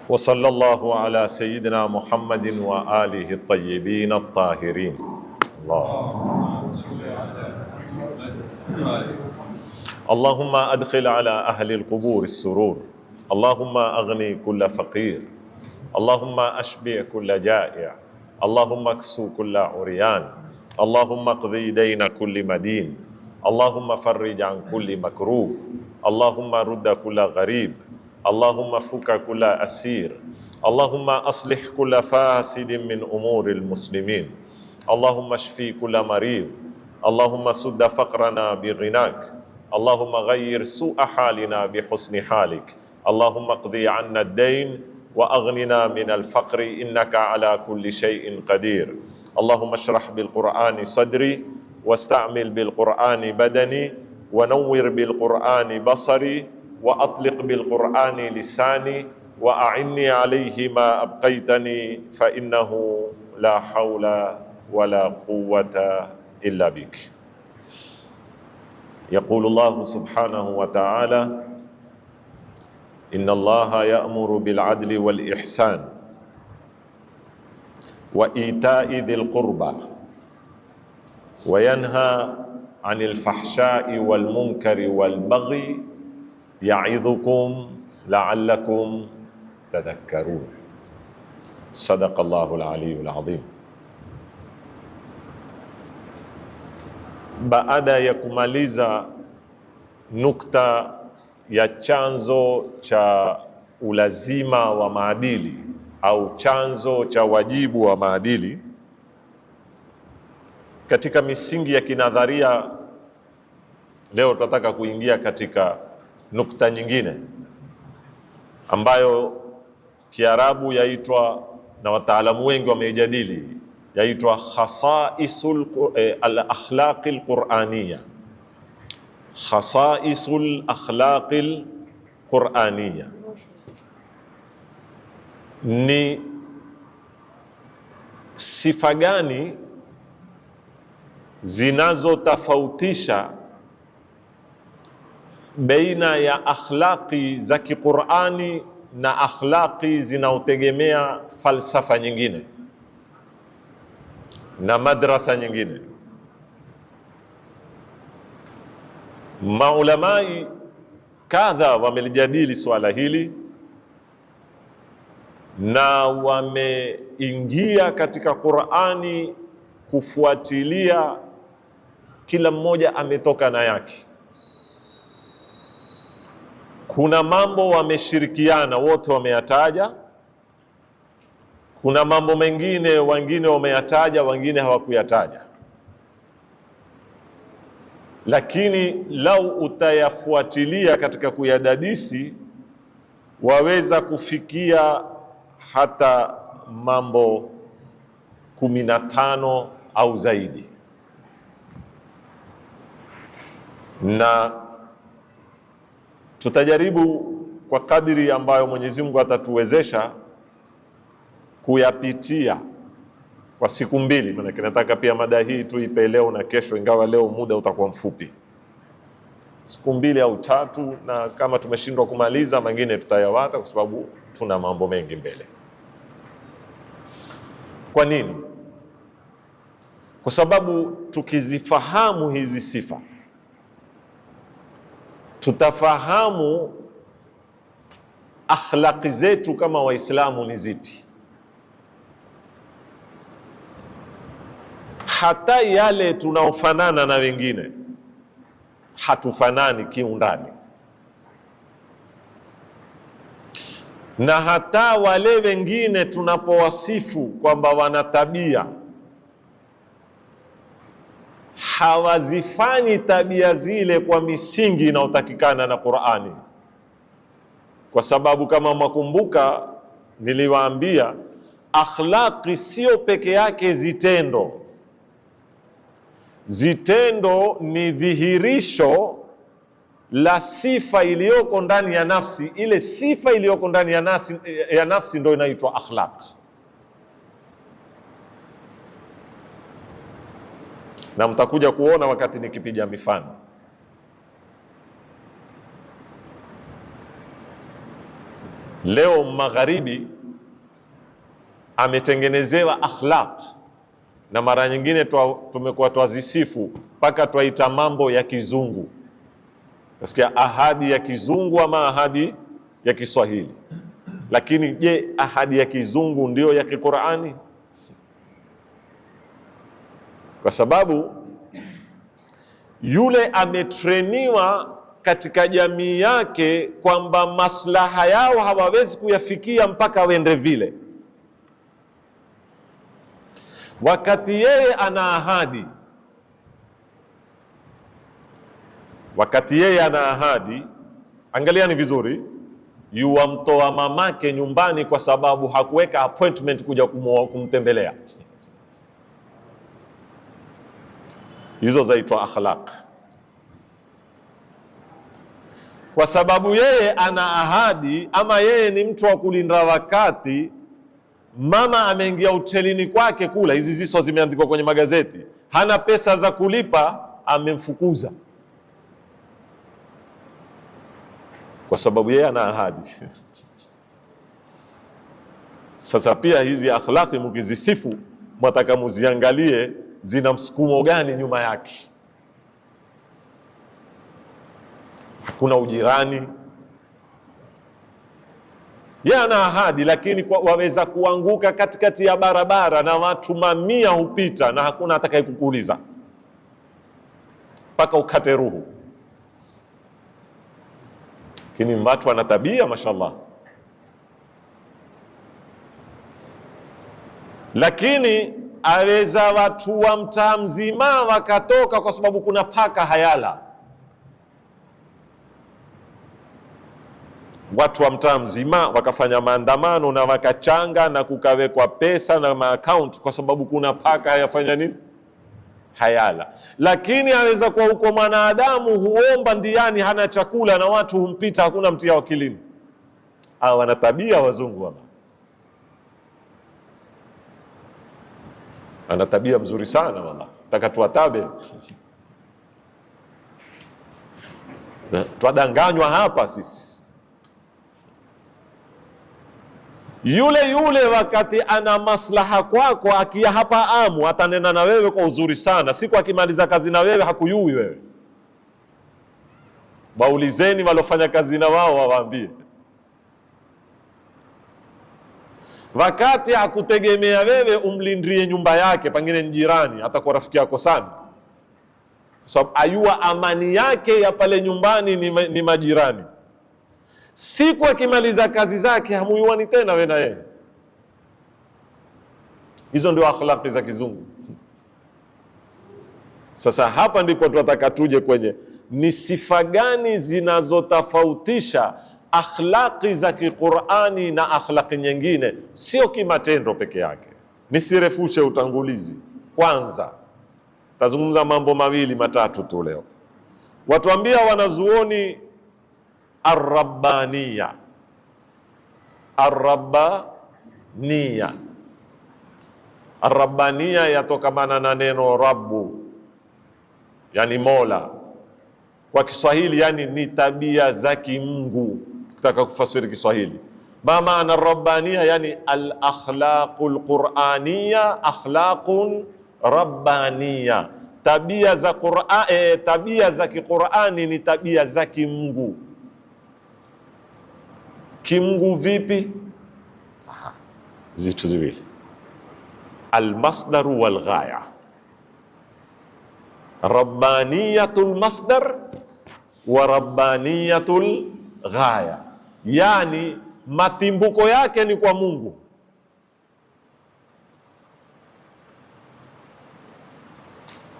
وصلى الله على سيدنا محمد وآله الطيبين الطاهرين. اللهم أدخل على أهل القبور السرور، اللهم أغني كل فقير، اللهم أشبع كل جائع، اللهم اكسو كل عريان، اللهم اقضي دين كل مدين، اللهم فرج عن كل مكروب، اللهم رد كل غريب، اللهم فك كل أسير، اللهم أصلح كل فاسد من أمور المسلمين، اللهم اشفي كل مريض، اللهم سد فقرنا بغناك، اللهم غير سوء حالنا بحسن حالك، اللهم اقضي عنا الدين وأغننا من الفقر إنك على كل شيء قدير. اللهم اشرح بالقرآن صدري واستعمل بالقرآن بدني ونور بالقرآن بصري وأطلق بالقرآن لساني وأعني عليه ما أبقيتني فإنه لا حول ولا قوة إلا بك. يقول الله سبحانه وتعالى: إن الله يأمر بالعدل والإحسان وإيتاء ذي القربى وينهى عن الفحشاء والمنكر والبغي يعظكم لعلكم تذكرون. صدق الله العلي العظيم. Baada ya kumaliza nukta ya chanzo cha ulazima wa maadili au chanzo cha wajibu wa maadili, katika misingi ya kinadharia, leo tunataka kuingia katika nukta nyingine ambayo Kiarabu yaitwa na wataalamu wengi wameijadili, yaitwa khasaisul al-akhlaqil qur'aniyya. Khasaisul akhlaqil qur'aniyya ni sifa gani zinazotofautisha baina ya akhlaqi za Kiqur'ani na akhlaqi zinaotegemea falsafa nyingine na madrasa nyingine. Maulamai kadha wamelijadili swala hili na wameingia katika Qur'ani kufuatilia, kila mmoja ametoka na yake. Kuna mambo wameshirikiana wote, wameyataja. Kuna mambo mengine wengine wameyataja, wengine hawakuyataja. Lakini lau utayafuatilia katika kuyadadisi, waweza kufikia hata mambo 15 au zaidi, na tutajaribu kwa kadiri ambayo Mwenyezi Mungu atatuwezesha kuyapitia kwa siku mbili. Maana nataka pia mada hii tuipe leo na kesho, ingawa leo muda utakuwa mfupi, siku 2 au 3, na kama tumeshindwa kumaliza mengine tutayawata, kwa sababu tuna mambo mengi mbele. Kwa nini? Kwa sababu tukizifahamu hizi sifa, tutafahamu akhlaqi zetu kama Waislamu ni zipi. Hata yale tunaofanana na wengine hatufanani kiundani, na hata wale wengine tunapowasifu kwamba wana tabia, hawazifanyi tabia zile kwa misingi inayotakikana na Qur'ani. Kwa sababu kama mwakumbuka, niliwaambia akhlaqi sio peke yake zitendo. Zitendo ni dhihirisho la sifa iliyoko ndani ya nafsi. Ile sifa iliyoko ndani ya nafsi ndio inaitwa akhlaq. Na mtakuja kuona wakati nikipiga mifano. Leo magharibi ametengenezewa akhlaq, na mara nyingine tumekuwa twazisifu mpaka twaita mambo ya kizungu. Nasikia ahadi ya kizungu ama ahadi ya Kiswahili. Lakini je, ahadi ya kizungu ndio ya Qur'ani? Kwa sababu yule ametreniwa katika jamii yake kwamba maslaha yao hawawezi kuyafikia mpaka wende vile. Wakati yeye ana ahadi, angaliani vizuri, yuwamtoa mamake nyumbani kwa sababu hakuweka appointment kuja kumtembelea. Hizo zaitwa akhlaq. Kwa sababu yeye ana ahadi, ama yeye ni mtu wa kulinda wakati. Mama ameingia hotelini kwake kula, hizi ziso zimeandikwa kwenye magazeti, hana pesa za kulipa, amemfukuza kwa sababu yeye ana ahadi. Sasa pia hizi akhlaqi mkizisifu, mwataka muziangalie zina msukumo gani nyuma yake. Hakuna ujirani, yeye ana ahadi, lakini waweza kuanguka katikati ya barabara na watu mamia hupita na hakuna atakaye kukuuliza mpaka ukate ruhu. Lakini watu wana tabia mashallah. Lakini aweza watu wa mtaa mzima wakatoka kwa sababu kuna paka hayala. Watu wa mtaa mzima wakafanya maandamano na wakachanga na kukawekwa pesa na maaccount kwa sababu kuna paka hayafanya nini? Hayala. Lakini aweza kuwa huko mwanadamu huomba ndiani, hana chakula na watu humpita, hakuna mtia wakilini. Hawa wana tabia wazungu hapa. Ana tabia mzuri sana mama. Taka tuwatabe. Twadanganywa hapa sisi. Yule wakati ana maslaha kwako, akia hapa amu atanena na wewe kwa uzuri sana. Siku akimaliza kazi na wewe hakuyui wewe. Waulizeni walofanya kazi na wao wawaambie. Wakati hakutegemea wewe umlindrie nyumba yake, pengine jirani, hata kwa rafiki yako sana. Sababu ayua amani yake ya pale nyumbani ni majirani. Siku akimaliza kazi zake hamuyuani tena wewe na yeye. Hizo ndio akhlaqi za kizungu. Sasa hapa ndipo tunataka tuje kwenye ni sifa gani zinazotofautisha akhlaqi za Qur'ani na akhlaqi nyingine, sio kimatendo peke yake. Nisirefushe utangulizi. Kwanza tazungumza mambo mawili matatu tu leo. Watuambia wanazuoni Ar-Rabbaniya. Ar-Rabbaniya yatokamana na neno Rabbu, yani Mola. Kwa Kiswahili yani ni tabia za kimungu. Tukitaka kufasiri Kiswahili, maana Ar-Rabbaniya yani al-akhlaqul Qur'aniya akhlaqun rabbaniya. Tabia za Qur'an, tabia za Qur'ani ni tabia za kimungu. Kimungu vipi? Zitu ziwili, almasdaru walghaya. Rabbaniyatul masdar wa rabbaniyatul ghaya, yani matimbuko yake ni kwa Mungu.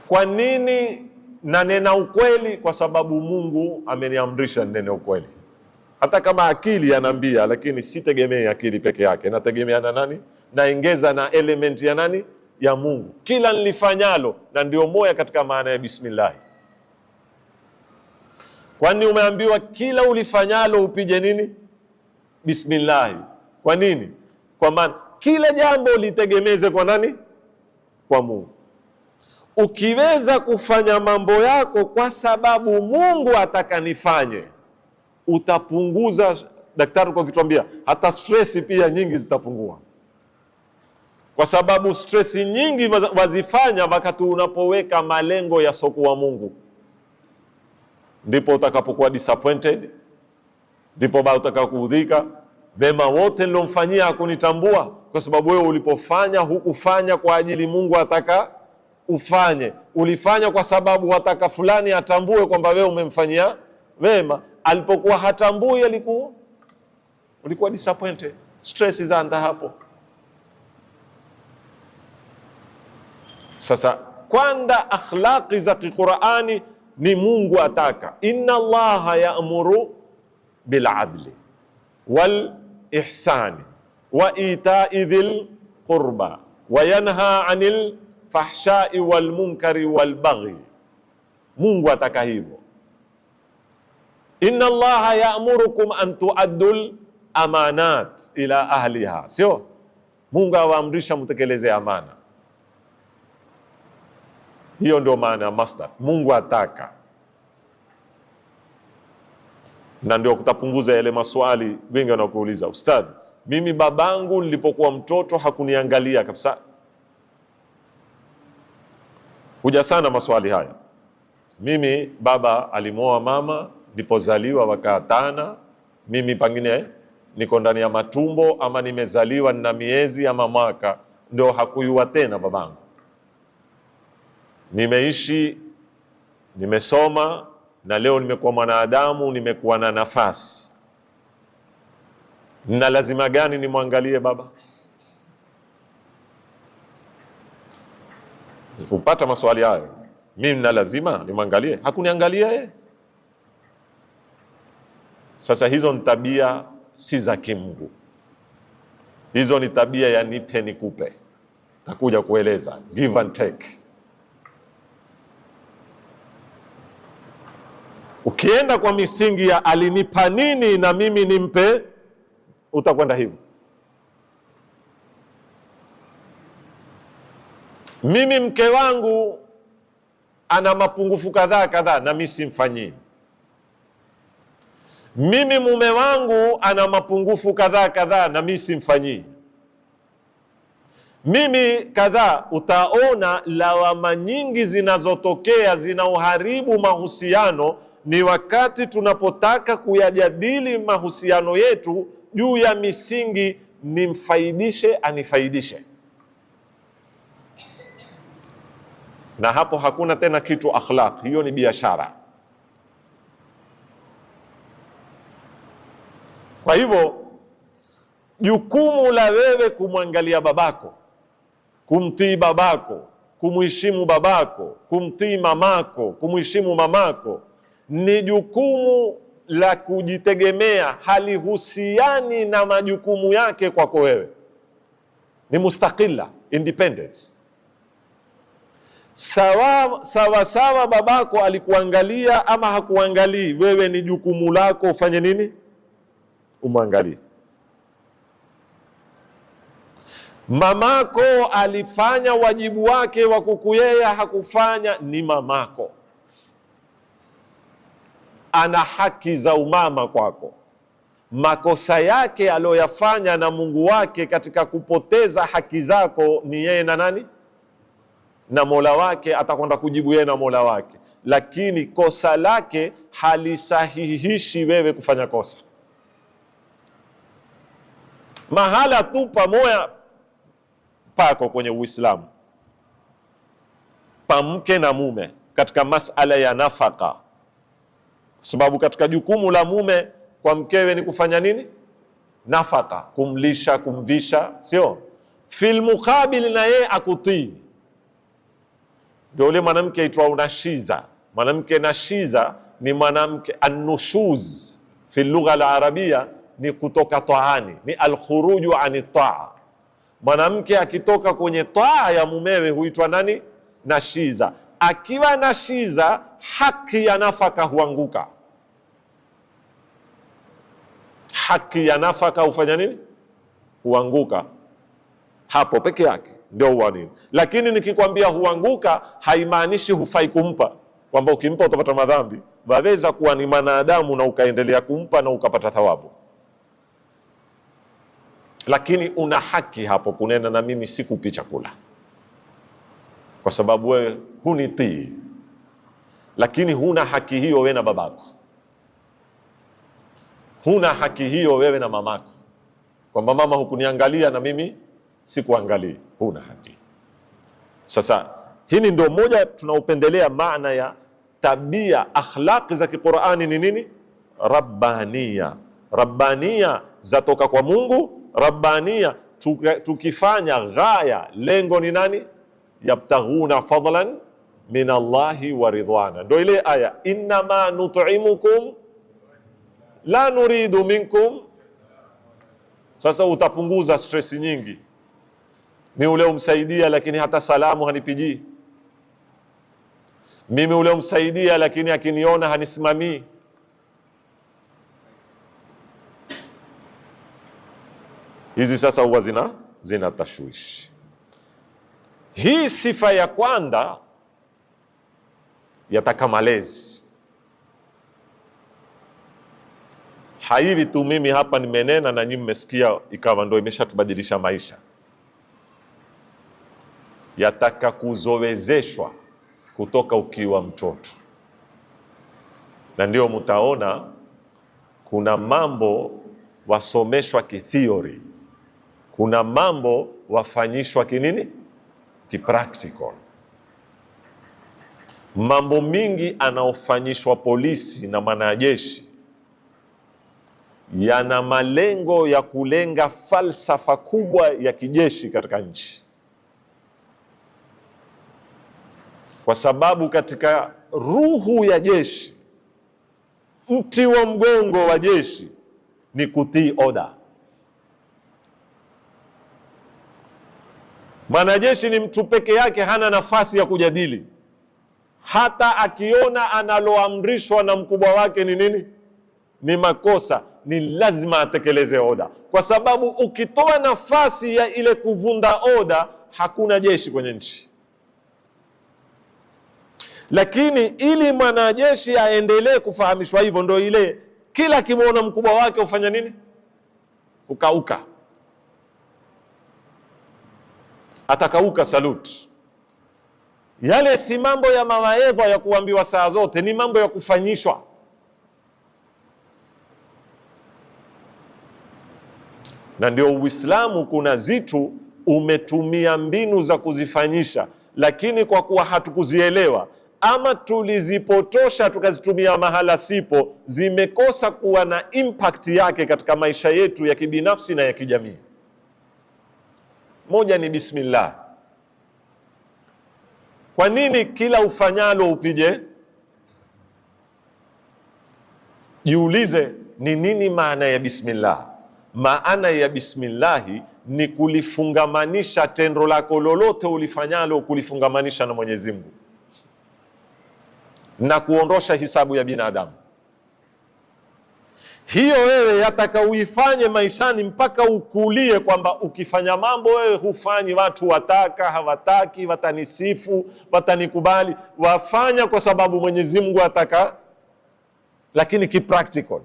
Kwa nini nanena ukweli? Kwa sababu Mungu ameniamrisha nene ukweli. Hata kama akili anaambia, lakini sitegemei akili peke yake, nategemea na nani? Naongeza na element ya nani? Ya Mungu. Kila nilifanyalo, na ndio moja katika maana ya bismillah. Kwani umeambiwa kila ulifanyalo upige nini? Bismillah. Kwa nini? Kwa maana kila jambo litegemeze kwa nani? Kwa Mungu. Ukiweza kufanya mambo yako kwa sababu Mungu ataka nifanye, utapunguza daktari kwa kituambia hata stress pia nyingi zitapungua, kwa sababu stress nyingi wazifanya wakati unapoweka malengo ya soko wa Mungu, ndipo utakapokuwa disappointed, ndipo baada utakapoudhika. Wema wote nilomfanyia hakunitambua, kwa sababu wewe ulipofanya hukufanya kwa ajili Mungu ataka ufanye, ulifanya kwa sababu wataka fulani atambue kwamba wewe umemfanyia wema. Alipokuwa hatambui, ulikuwa disappointed. Stress zaanza hapo. Sasa kwanza akhlaqi za Qur'ani ni Mungu ataka, inna Allaha ya'muru bil adli wal ihsani wa ita'i dhil qurba wa yanha 'anil fahshai wal munkari wal baghi. Mungu ataka hivyo. Inna Allaha ya'murukum an tu'addul amanat ila ahliha, sio Mungu awaamrisha mtekeleze amana. Hiyo ndio maana ya masdar, Mungu ataka. Na ndio kutapunguza yale maswali wengi wanakuuliza, ustadhi, mimi babangu nilipokuwa mtoto hakuniangalia kabisa. Huja sana maswali haya. Mimi baba alimoa mama, nilipozaliwa wakaatana, mimi pengine niko ndani ya matumbo ama nimezaliwa nina miezi ama mwaka, ndio hakuyua tena babangu. Nimeishi, nimesoma, na leo nimekuwa mwanadamu, nimekuwa na nafasi. Na lazima gani nimwangalie baba? Kupata maswali hayo, mimi na lazima nimwangalie? Hakuniangalia yeye. Sasa hizo ni tabia si za kimungu. Hizo ni tabia ya nipe nikupe. Takuja kueleza give and take. Ukienda kwa misingi ya alinipa nini na mimi nimpe, utakwenda hivyo. Mimi mke wangu ana mapungufu kadhaa kadhaa na mimi simfanyii. Mimi mume wangu ana mapungufu kadhaa kadhaa na mimi simfanyii. Mimi kadhaa. Utaona lawama nyingi zinazotokea zinaoharibu mahusiano ni wakati tunapotaka kuyajadili mahusiano yetu juu ya misingi nimfaidishe anifaidishe, na hapo hakuna tena kitu akhlaq, hiyo ni biashara. Kwa hivyo jukumu la wewe kumwangalia babako, kumtii babako, kumheshimu babako, kumtii mamako, kumheshimu mamako, ni jukumu la kujitegemea, halihusiani na majukumu yake kwako wewe. Ni mustaqilla, independent. Sawa babako alikuangalia ama hakuangalii, wewe ni jukumu lako ufanye nini? Umwangalie. Mamako alifanya wajibu wake wa kukuyea, hakufanya, ni mamako, ana haki za umama kwako. Makosa yake aliyoyafanya na Mungu wake katika kupoteza haki zako ni yeye na nani? Na Mola wake. Atakwenda kujibu yeye na Mola wake, lakini kosa lake halisahihishi wewe kufanya kosa. Mahala tu pamoja pako kwenye Uislamu pa mke na mume katika masala ya nafaka, sababu katika jukumu la mume kwa mkewe ni kufanya nini? Nafaka, kumlisha, kumvisha, sio fil muqabil na yeye akutii. Ndio ule mwanamke aitwa unashiza. Mwanamke nashiza ni mwanamke an-nushuz fi lugha al-arabia ni kutoka taani, ni al-khuruju ani taa. Mwanamke akitoka kwenye taa ya mumewe huitwa nani? Nashiza. Akiwa nashiza, haki ya nafaka huanguka. Haki ya nafaka hufanya nini? Huanguka. Hapo peke yake ndio huwa nini. Lakini nikikwambia huanguka, haimaanishi hufai kumpa, kwamba ukimpa utapata madhambi. Waweza kuwa ni mwanadamu na ukaendelea kumpa na ukapata thawabu. lakini una haki hapo kunena na mimi sikupi chakula kwa sababu wewe hunitii, lakini huna haki hiyo wewe na babako, huna haki hiyo wewe na mamako, kwamba mama hukuniangalia na mimi sikuangalii. Huna haki. Sasa hili ndio moja tunaupendelea maana ya tabia, akhlaqi za Kiqur'ani ni nini? Rabbania. Rabbania zatoka kwa Mungu, rabbania tukifanya ghaya, lengo ni nani? Yabtaghuna fadlan min Allahi wa ridwana. Ndio ile aya innama nut'imukum la nuridu minkum. Sasa utapunguza stress nyingi. Mimi ule umsaidia lakini hata salamu hanipigii. Mimi ule umsaidia lakini akiniona hanisimamii. Hizi sasa huwa zina tashwishi. Hii sifa ya kwanza yataka malezi. Haivi tu mimi hapa nimenena na nyinyi mmesikia ikawa ndio imeshatubadilisha maisha. Yataka kuzowezeshwa kutoka ukiwa mtoto, na ndio mtaona kuna mambo wasomeshwa kitheory, kuna mambo wafanyishwa kinini, kipractical. Mambo mingi anaofanyishwa polisi na mwanajeshi yana malengo ya kulenga falsafa kubwa ya kijeshi katika nchi, kwa sababu katika ruhu ya jeshi, mti wa mgongo wa jeshi ni kutii oda. Mwanajeshi ni mtu peke yake, hana nafasi ya kujadili. Hata akiona analoamrishwa na mkubwa wake ni nini, ni makosa, ni lazima atekeleze oda, kwa sababu ukitoa nafasi ya ile kuvunda oda, hakuna jeshi kwenye nchi. Lakini ili mwanajeshi aendelee kufahamishwa hivyo, ndio ile kila akimwona mkubwa wake ufanya nini, ukauka, atakauka salute. Yale si mambo ya mawaidha ya kuambiwa saa zote, ni mambo ya kufanyishwa. Na ndio Uislamu kuna zitu umetumia mbinu za kuzifanyisha, lakini kwa kuwa hatukuzielewa ama tulizipotosha tukazitumia mahala sipo, zimekosa kuwa na impact yake katika maisha yetu ya kibinafsi na ya kijamii. Moja ni bismillah. Kwa nini kila ufanyalo upige? Jiulize ni nini maana ya bismillah. Maana ya bismillahi ni kulifungamanisha tendo lako lolote ulifanyalo, kulifungamanisha na Mwenyezi Mungu na kuondosha hisabu ya binadamu. Hiyo wewe yataka uifanye maishani mpaka ukulie, kwamba ukifanya mambo wewe hufanyi watu wataka, hawataki, watanisifu, watanikubali, wafanya kwa sababu Mwenyezi Mungu ataka, lakini kipractical.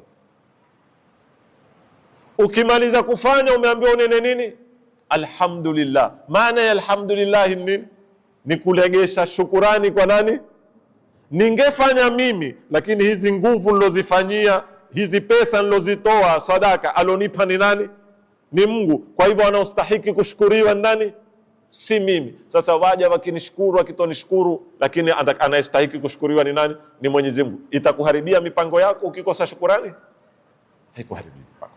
Ukimaliza kufanya umeambiwa unene nini? Alhamdulillah. Maana ya alhamdulillah nini? Ni kulegesha shukurani kwa nani? Ningefanya mimi, lakini hizi nguvu nilozifanyia, hizi pesa nilozitoa sadaka, alonipa ni nani? Ni Mungu. Kwa hivyo anaostahiki kushukuriwa nani? Si mimi. Sasa waja wakinishukuru, wakitonishukuru, lakini anayestahiki kushukuriwa ni nani? Ni Mwenyezi Mungu. Itakuharibia mipango yako ukikosa shukurani? Haikuharibia mipango.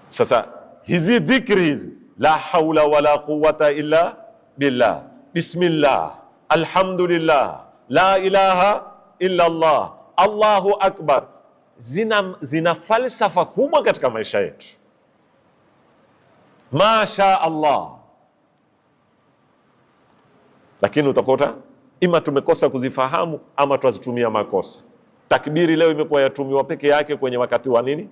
Sasa hizi dhikri hizi, la haula wala quwwata illa billah, bismillah, alhamdulillah, la ilaha illa Allah, Allahu akbar, zina falsafa kubwa katika maisha yetu. Masha Allah. Lakini utakuta ima tumekosa kuzifahamu ama tuzitumia makosa. Takbiri leo imekuwa yatumiwa peke yake kwenye wakati wa nini?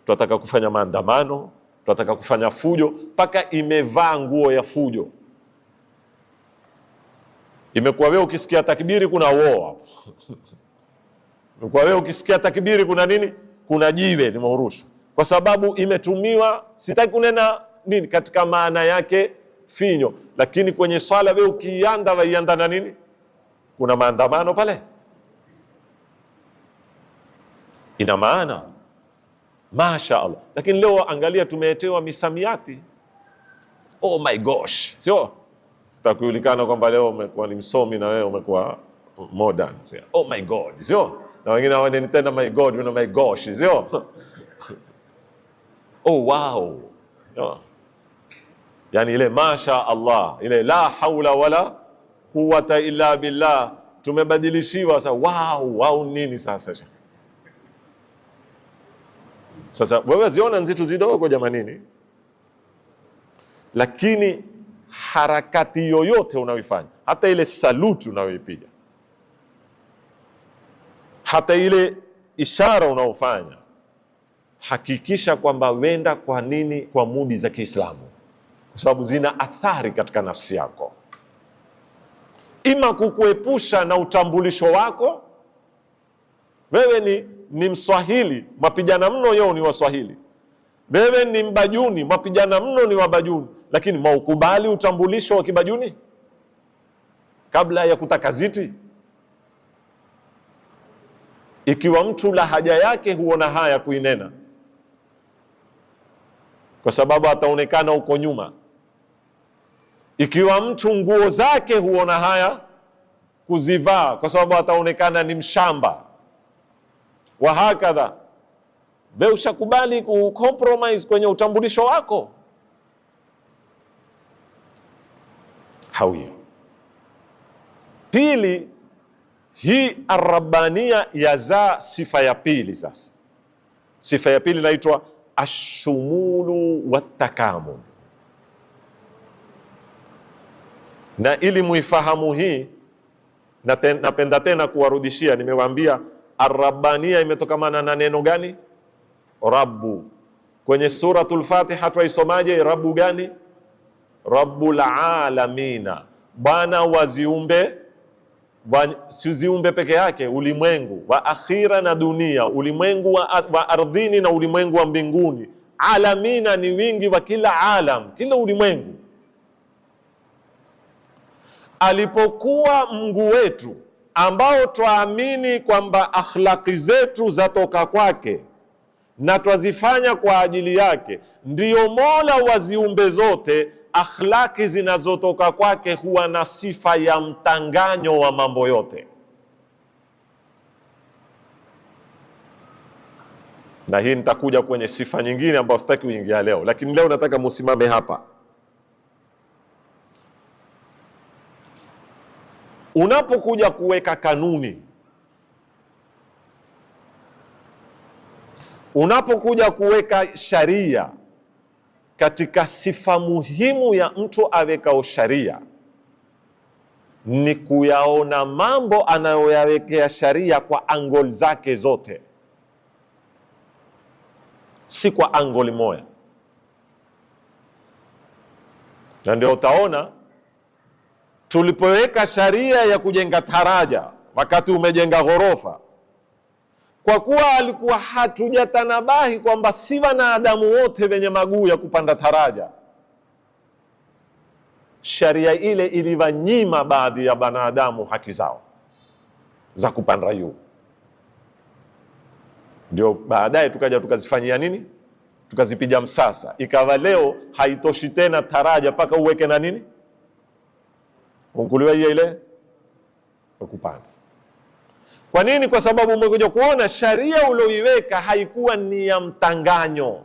Tunataka kufanya maandamano, tunataka kufanya fujo, mpaka imevaa nguo ya fujo. Imekuwa wewe ukisikia takbiri kuna war hapo. Imekuwa wewe ukisikia takbiri kuna nini? Kuna jiwe limerushwa. kwa sababu imetumiwa, sitaki kunena nini katika maana yake finyo, lakini kwenye swala wewe ukianda waianda na nini, kuna maandamano pale, ina maana masha Allah. Lakini leo angalia, tumeetewa misamiati, oh my gosh, sio utakujulikana kwamba leo umekuwa ni msomi na wewe umekuwa modern, sio oh my god, sio, na wengine hawaneni tena my god, you know, my gosh, sio oh wow, sio, yani ile masha Allah, ile la haula wala quwwata illa billah tumebadilishiwa sasa. Wow nini sasa? Sasa wewe ziona nzitu zidogo jamanini, lakini harakati yoyote unaoifanya, hata ile saluti unaoipiga, hata ile ishara unaofanya, hakikisha kwamba wenda kwa nini, kwa mudi za Kiislamu, kwa sababu zina athari katika nafsi yako, ima kukuepusha na utambulisho wako. Wewe ni Mswahili, mapijana mno yao ni Waswahili. Wewe ni Mbajuni, mapijana mno ni Wabajuni, lakini maukubali utambulisho wa Kibajuni kabla ya kutaka ziti. Ikiwa mtu lahaja yake huona haya kuinena, kwa sababu ataonekana uko nyuma. Ikiwa mtu nguo zake huona haya kuzivaa, kwa sababu ataonekana ni mshamba, wa hakadha, wewe ushakubali kucompromise kwenye utambulisho wako. Hawia pili, hii arabania yazaa sifa ya pili. Sasa sifa ya pili inaitwa ashumulu watakamul, na ili muifahamu hii, napenda tena kuwarudishia, nimewaambia arabania imetokamana na neno gani? Rabbu. Kwenye suratul Fatiha twaisomaje rabbu gani? Rabbul alamina, bwana wa ziumbe, si ziumbe peke yake, ulimwengu wa akhira na dunia, ulimwengu wa ardhini na ulimwengu wa mbinguni. Alamina ni wingi wa kila alam, kila ulimwengu. Alipokuwa Mungu wetu ambao twaamini kwamba akhlaqi zetu zatoka kwake na twazifanya kwa ajili yake, ndiyo mola wa ziumbe zote, akhlaqi zinazotoka kwake huwa na sifa ya mtanganyo wa mambo yote. Na hii nitakuja kwenye sifa nyingine ambayo sitaki kuingia leo, lakini leo nataka musimame hapa. Unapokuja kuweka kanuni, unapokuja kuweka sharia, katika sifa muhimu ya mtu awekao sharia ni kuyaona mambo anayoyawekea sharia kwa angle zake zote, si kwa angle moja. Na ndio utaona tulipoweka sharia ya kujenga taraja wakati umejenga ghorofa, kwa kuwa alikuwa hatujatanabahi kwamba si wanadamu wote wenye maguu ya kupanda taraja, sharia ile iliwanyima baadhi ya wanadamu haki zao za kupanda juu. Ndio baadaye tukaja tukazifanyia nini, tukazipiga msasa, ikawa leo haitoshi tena taraja mpaka uweke na nini, unkuliwa ile kupanda. Kwa nini? Kwa sababu umekuja kuona sharia ulioiweka haikuwa ni ya mtanganyo.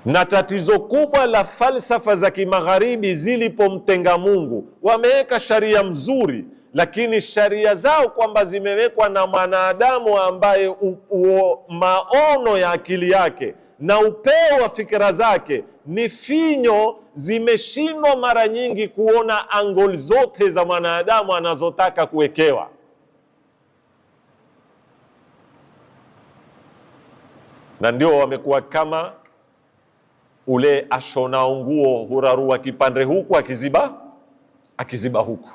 Na tatizo kubwa la falsafa za kimagharibi zilipomtenga Mungu, wameweka sharia mzuri, lakini sharia zao kwamba zimewekwa na mwanadamu ambaye maono ya akili yake na upeo wa fikira zake ni finyo, zimeshindwa mara nyingi kuona angle zote za mwanadamu anazotaka kuwekewa. Na ndio wamekuwa kama ule ashona nguo, hurarua kipande huku akiziba huku.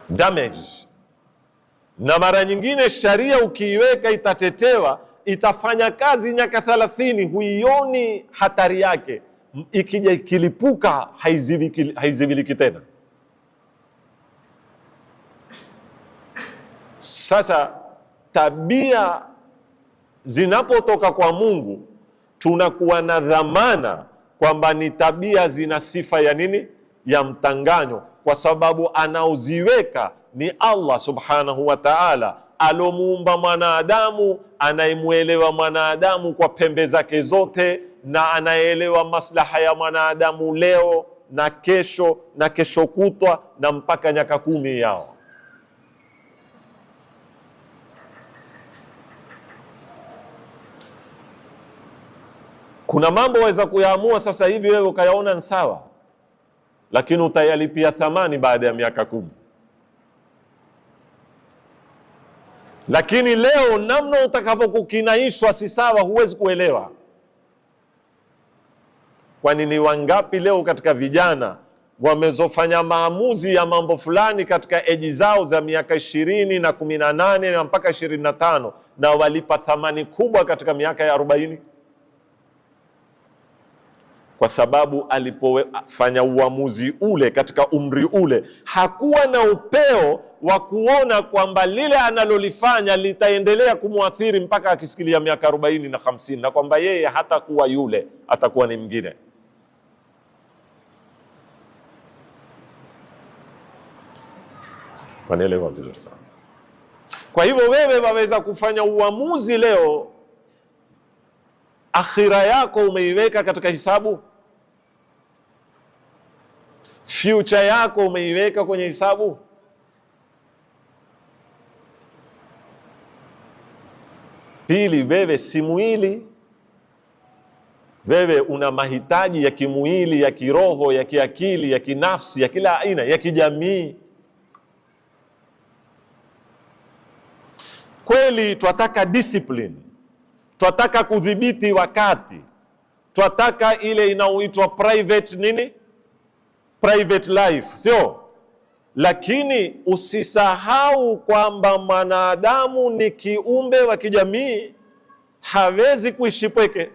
damage. Na mara nyingine sharia ukiiweka itatetewa, itafanya kazi miaka 30, huioni hatari yake. Ikija ikilipuka haiziviliki tena. Sasa tabia zinapotoka kwa Mungu, tunakuwa na dhamana kwamba ni tabia zina sifa ya nini? Ya mtanganyo, kwa sababu anaoziweka ni Allah subhanahu wa ta'ala, alomuumba mwanadamu, anayemuelewa mwanadamu kwa pembe zake zote, na anayeelewa maslaha ya mwanadamu leo na kesho kutwa na mpaka miaka 10 yao. Kuna mambo waweza kuyaamua sasa hivi wewe ukayaona ni sawa, lakini utayalipia thamani baada ya miaka 10. Lakini leo namna utakavyokukinaishwa si sawa, huwezi kuelewa. Kwani ni wangapi leo katika vijana wamezofanya maamuzi ya mambo fulani katika eji zao za miaka 20 na 18 na mpaka 25, na walipa thamani kubwa katika miaka ya 40, kwa sababu alipofanya uamuzi ule katika umri ule hakuwa na upeo wa kuona kwamba lile analolifanya litaendelea kumwathiri mpaka akisikilia miaka 40 na 50, na kwamba yeye hatakuwa yule, atakuwa ni mwingine. Wanaelewa vizuri sana. Kwa hivyo wewe waweza kufanya uamuzi leo, akhira yako umeiweka katika hisabu, future yako umeiweka kwenye hisabu. Pili, wewe si mwili, wewe una mahitaji ya kimwili, ya kiroho, ya kiakili, ya kinafsi, ya kila aina, ya kijamii. Kweli twataka discipline, twataka kudhibiti wakati, twataka ile inaoitwa private nini, private life, sio? Lakini usisahau kwamba mwanadamu ni kiumbe wa kijamii, hawezi kuishi pweke.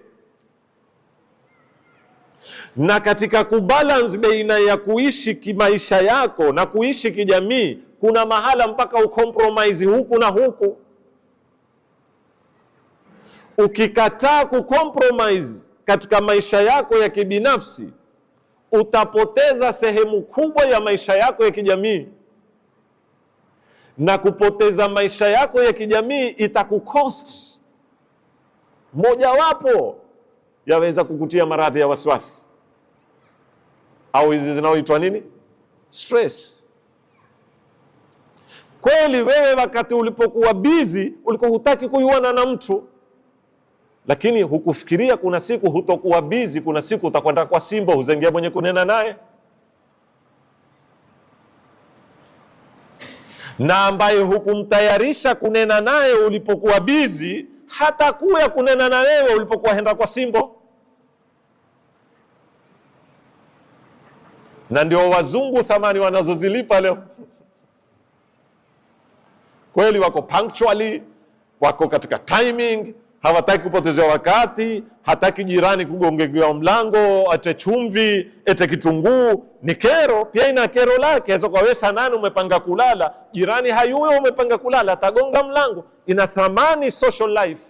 Na katika kubalance baina ya kuishi kimaisha yako na kuishi kijamii, kuna mahala mpaka ucompromise huku na huku. Ukikataa kucompromise katika maisha yako ya kibinafsi, utapoteza sehemu kubwa ya maisha yako ya kijamii, na kupoteza maisha yako ya kijamii itakucost. Mojawapo yaweza kukutia maradhi ya wasiwasi au hizi zinaoitwa nini, stress. Kweli wewe wakati ulipokuwa busy ulikuwa hutaki kuiona na mtu, lakini hukufikiria kuna siku hutokuwa busy, kuna siku utakwenda kwa Simba uzengia mwenye kunena naye, na ambaye hukumtayarisha kunena naye ulipokuwa busy, hata kuya kunena na wewe ulipokuwa henda kwa Simba. Na ndio wazungu thamani wanazozilipa leo. Kweli wako punctually, wako katika timing, hawataki kupotezea wakati, hataki jirani kugongewa mlango, ate chumvi, ate kitunguu. Ni kero, pia ina kero lake. Hizo kwa wewe saa 8 umepanga kulala, jirani hayuyo umepanga kulala, atagonga mlango. Ina thamani social life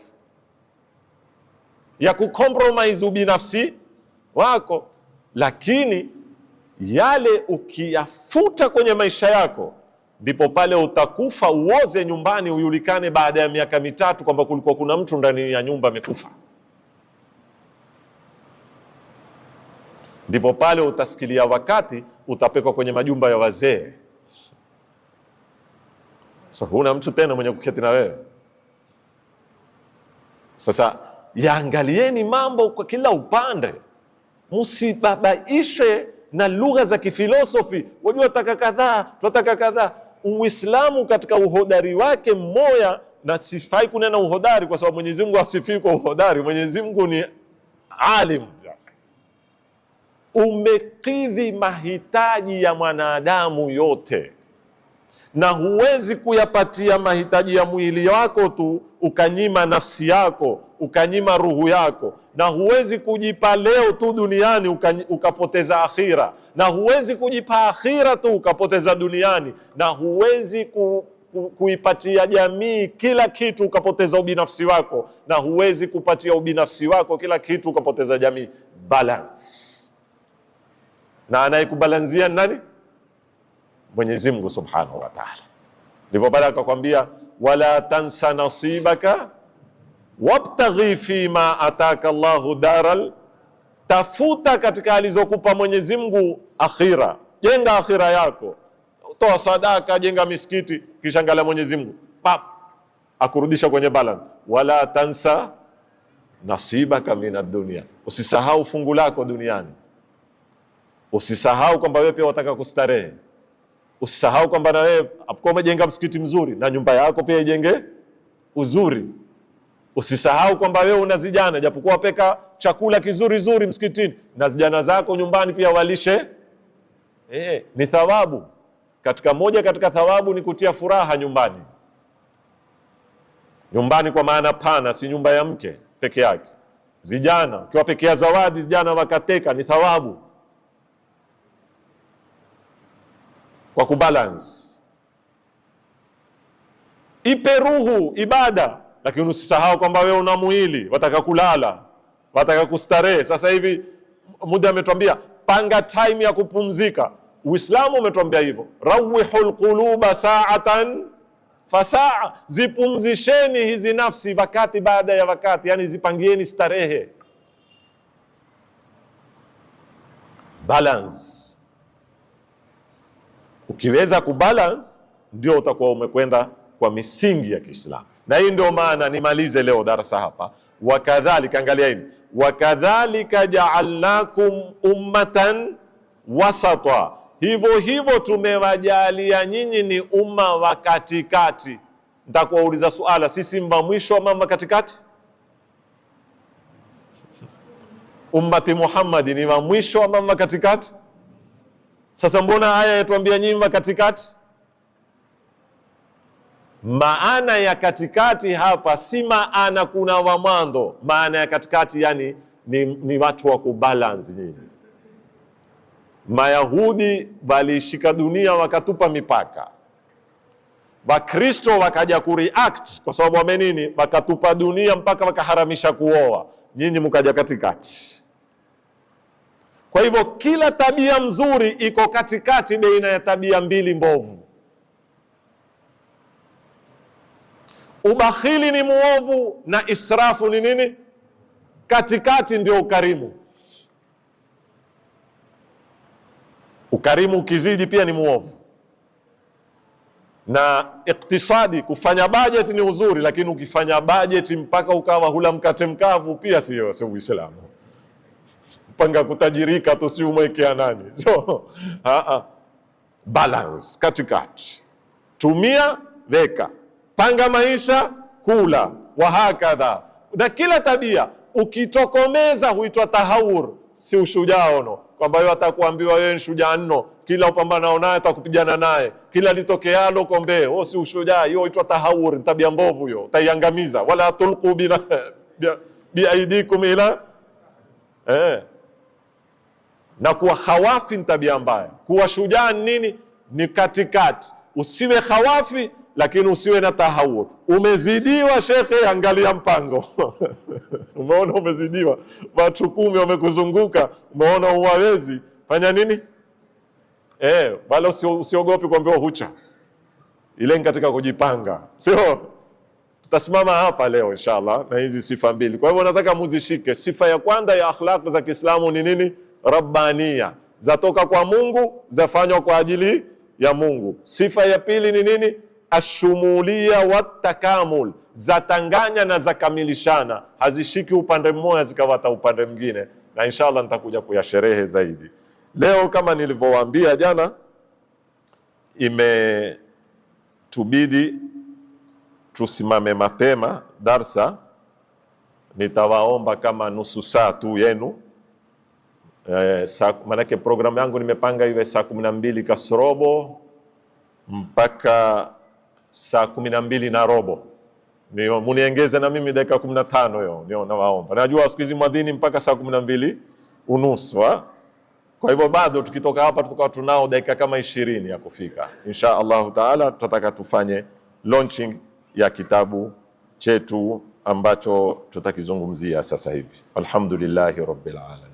ya kucompromise ubinafsi wako, lakini yale ukiyafuta kwenye maisha yako, ndipo pale utakufa uoze nyumbani, ujulikane baada ya miaka 3 kwamba kulikuwa kuna mtu ndani ya nyumba amekufa. Ndipo pale utasikilia wakati utapekwa kwenye majumba ya wazee. So huna mtu tena mwenye kuketi na wewe. Sasa yaangalieni mambo kwa kila upande, msibabaishe na lugha za kifilosofi. Wajua tunataka kadhaa. Uislamu katika uhodari wake mmoja, na sifai kunena uhodari kwa sababu Mwenyezi Mungu asifii kwa uhodari. Mwenyezi Mungu ni alim, umekidhi mahitaji ya mwanadamu yote. na huwezi kuyapatia mahitaji ya mwili wako tu ukanyima nafsi yako, ukanyima ruhu yako, na huwezi kujipa leo tu duniani ukapoteza akhira, na huwezi kujipa akhira tu ukapoteza duniani, na huwezi kuipatia jamii kila kitu ukapoteza ubinafsi wako, na huwezi kupatia ubinafsi wako kila kitu ukapoteza jamii. Balance. Na anayekubalanzia nani? Mwenyezi Mungu Subhanahu wa Ta'ala. Ndipo pale akakwambia wala tansa nasibaka wabtaghi fima ataka Allahu daral, tafuta katika alizokupa Mwenyezi Mungu akhira, jenga akhira yako, toa sadaka, jenga misikiti, kisha angalia Mwenyezi Mungu pap akurudisha kwenye balance. Wala tansa nasibaka minad dunya, usisahau fungu lako duniani. Usisahau kwamba wewe pia wataka kustarehe. Usisahau kwamba na wewe hapo umejenga msikiti mzuri na nyumba yako pia ijenge uzuri. Usisahau kwamba wewe una vijana, japokuwa peka chakula kizuri zuri msikitini, na vijana zako nyumbani pia walishe. Ni thawabu. Moja katika thawabu ni kutia furaha nyumbani. Nyumbani kwa maana pana, si nyumba ya mke peke yake. Vijana ukiwa pekea zawadi, vijana wakateka, ni thawabu. Kwa kubalance, ipe ruhu ibada, lakini usisahau kwamba wewe una mwili, wataka kulala, wataka kustarehe. Sasa hivi muda ametuambia panga time ya kupumzika. Uislamu umetuambia hivyo, rawihul quluba sa'atan fasaa, zipumzisheni hizi nafsi wakati baada ya wakati, yani zipangieni starehe. Balance. Ukiweza kubalance, ndio utakuwa umekwenda kwa misingi ya Kiislamu. Na hii ndio maana nimalize leo darasa hapa, wakadhalika, angalia hili, wakadhalika ja'alnakum ummatan wasata, hivyo hivyo tumewajalia nyinyi ni umma wa katikati. Nitakuuliza suala, sisi mwa mwisho ama mwa katikati? Ummati Muhammad ni wa mwisho ama mwa katikati? Sasa mbona aya yatuambia nyinyi katikati? Maana ya katikati hapa si maana kuna wa mwanzo. Maana ya katikati yani ni watu wa kubalance nyinyi. Mayahudi walishika dunia wakatupa mipaka. Wakristo wakaja kureact kwa sababu wamenini, wakatupa dunia mpaka wakaharamisha kuoa. Nyinyi mkaja katikati. Kwa hivyo kila tabia mzuri iko katikati baina ya tabia mbili mbovu. Ubakhili ni muovu na israfu ni nini? Katikati ndio ukarimu. Ukarimu ukizidi pia ni muovu. Na iktisadi, kufanya budget ni uzuri, lakini ukifanya budget mpaka ukawa hula mkate mkavu pia sio Uislamu. Panga kutajirika tu, si umwekea nani? So, balance, katikati. Tumia, weka. Panga maisha, kula, wahakadha. Na kila tabia ukitokomeza huitwa tahawur, si ushujaa ono. Kwamba wewe atakuambiwa wewe ni shujaa nno, kila upambana naye atakupigana naye, kila litokealo kombe, si ushujaa. Hiyo huitwa tahawur, tabia mbovu hiyo, utaiangamiza. Wala tulqu biaidikum ila na kuwa khawafi ni tabia mbaya. Kuwa shujaa nini? Ni katikati. Usiwe khawafi lakini usiwe na tahawur. Umezidiwa shekhe, angalia mpango. Umeona umezidiwa, watu 10 wamekuzunguka, umeona uwawezi, fanya nini? Wala usiogopi kuambiwa hucha. Ile ni katika kujipanga. Sio? Tutasimama hapa leo inshallah na hizi sifa mbili. Kwa hivyo nataka muzishike. Sifa ya kwanza ya akhlaq za Kiislamu ni nini? Rabbania, zatoka kwa Mungu, zafanywa kwa ajili ya Mungu. Sifa ya pili ni nini? Ashumulia wa takamul, zatanganya na zakamilishana, hazishiki upande mmoja zikawata upande mwingine. Na inshallah nitakuja kuyasherehe zaidi leo. Kama nilivyowaambia jana, imetubidi tusimame mapema darsa. Nitawaomba kama nusu saa tu yenu. Manake programu yangu nimepanga iwe saa 12 kasrobo mpaka saa 12:15. Ndio muniongeze na mimi dakika 15 hiyo, ndio nawaomba. Najua siku hizi mwadhini mpaka saa 12:30. Kwa hivyo bado tukitoka hapa tutakuwa tunao dakika kama 20 ya kufika. Insha Allah Taala tutataka tufanye launching ya kitabu chetu ambacho tutakizungumzia sasa hivi. Alhamdulillahi Rabbil Alamin.